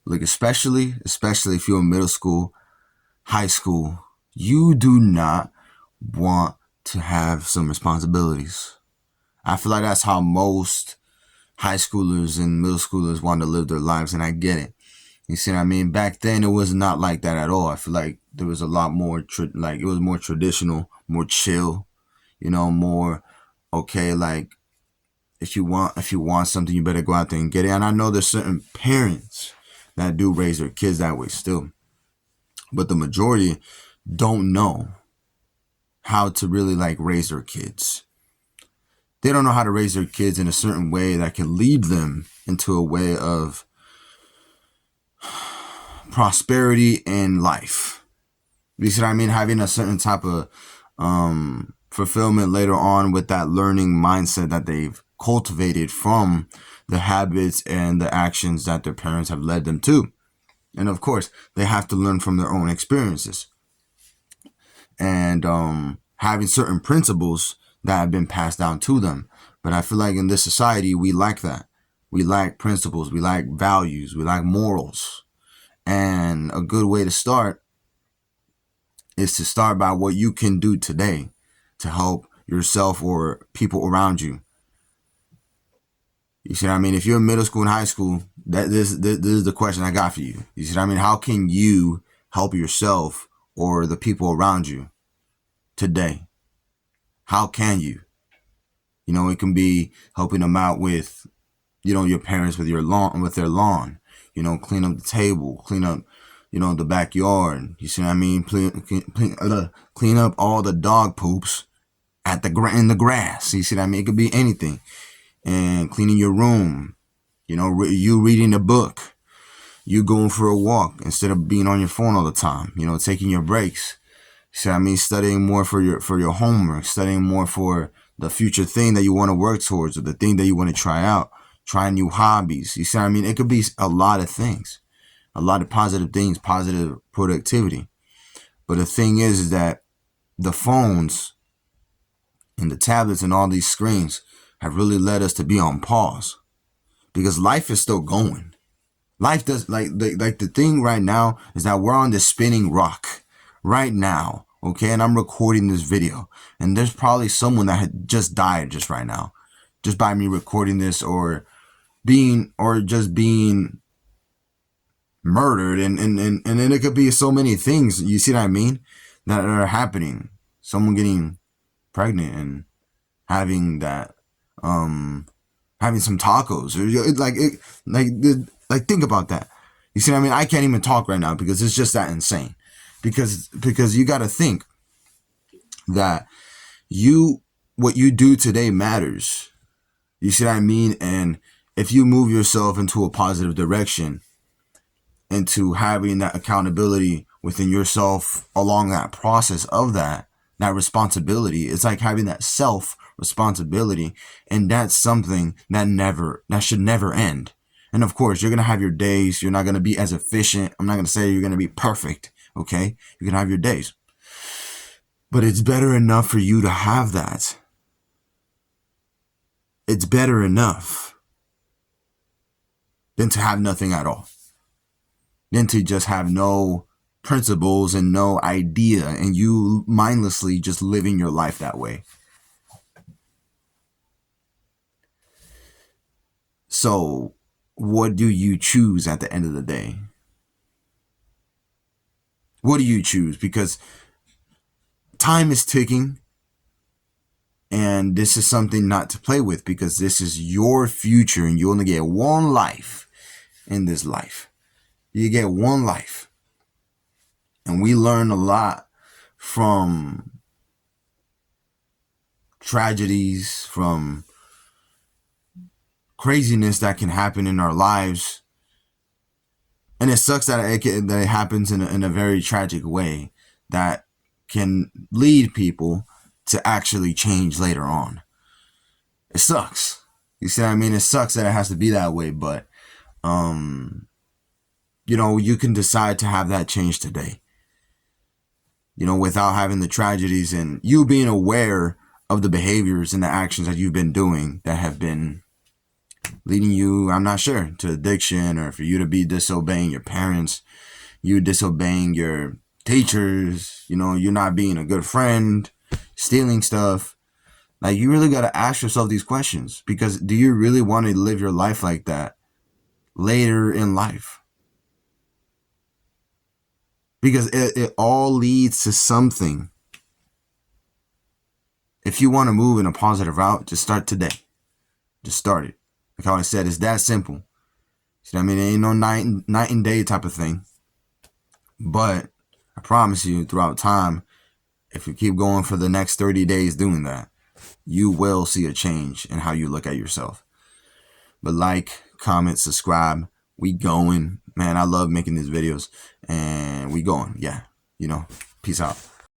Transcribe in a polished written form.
Like, especially if you're in middle school, high school, you do not want to have some responsibilities. I feel like that's how most high schoolers and middle schoolers want to live their lives, and I get it. You see what I mean? Back then, it was not like that at all. I feel like there was a lot more, like, it was more traditional, more chill, more, okay, like, if you want something, you better go out there and get it. And I know there's certain parents that do raise their kids that way still, but the majority don't know how to really like raise their kids. They don't know how to raise their kids in a certain way that can lead them into a way of prosperity in life. You see what I mean? Having a certain type of fulfillment later on with that learning mindset that they've cultivated from the habits and the actions that their parents have led them to. And of course, they have to learn from their own experiences. And having certain principles that have been passed down to them. But I feel like in this society, we lack that. We lack principles. We lack values. We lack morals. And a good way to start is to start by what you can do today to help yourself or people around you. You see what I mean? If you're in middle school and high school, this is the question I got for you. You see what I mean? How can you help yourself or the people around you today? How can you? It can be helping them out with, your parents with their lawn. Clean up the table, clean up, the backyard. You see what I mean? Clean up all the dog poops in the grass. You see what I mean? It could be anything. And cleaning your room, you reading a book, you going for a walk instead of being on your phone all the time, taking your breaks. See what I mean? Studying more for your homework, studying more for the future thing that you want to work towards or the thing that you want to try out, trying new hobbies. You see what I mean? It could be a lot of things, a lot of positive things, positive productivity. But the thing is that the phones and the tablets and all these screens have really led us to be on pause because life is still going. Life does like the thing right now is that we're on this spinning rock right now. Okay. And I'm recording this video and there's probably someone that had just died just right now, just by me recording this or just being murdered. And then it could be so many things. You see what I mean? That are happening. Someone getting pregnant and having that, having some tacos think about that. You see what I mean? I can't even talk right now because it's just that insane because you got to think that what you do today matters. You see what I mean? And if you move yourself into a positive direction, into having that accountability within yourself along that process of that responsibility, it's like having that self responsibility. And that's something that should never end. And of course, you're going to have your days. You're not going to be as efficient. I'm not going to say you're going to be perfect. Okay. You can have your days, but it's better enough for you to have that. It's better enough than to have nothing at all, than to just have no principles and no idea and you mindlessly just living your life that way. So what do you choose at the end of the day? What do you choose? Because time is ticking and this is something not to play with because this is your future and you only get one life in this life. You get one life. And we learn a lot from tragedies, from craziness that can happen in our lives. And it sucks that it happens in a very tragic way that can lead people to actually change later on. It sucks. You see what I mean? It sucks that it has to be that way, but you can decide to have that change today. Without having the tragedies and you being aware of the behaviors and the actions that you've been doing that have been leading you, I'm not sure, to addiction, or for you to be disobeying your parents, you disobeying your teachers, you know, you're not being a good friend, stealing stuff. Like, you really got to ask yourself these questions, because do you really want to live your life like that later in life? Because it all leads to something. If you want to move in a positive route, just start today. Just start it. Like how I said, it's that simple. See what I mean? It ain't no night and day type of thing. But I promise you, throughout time, if you keep going for the next 30 days doing that, you will see a change in how you look at yourself. But like, comment, subscribe. We going. Man, I love making these videos. And we going. Yeah. You know, peace out.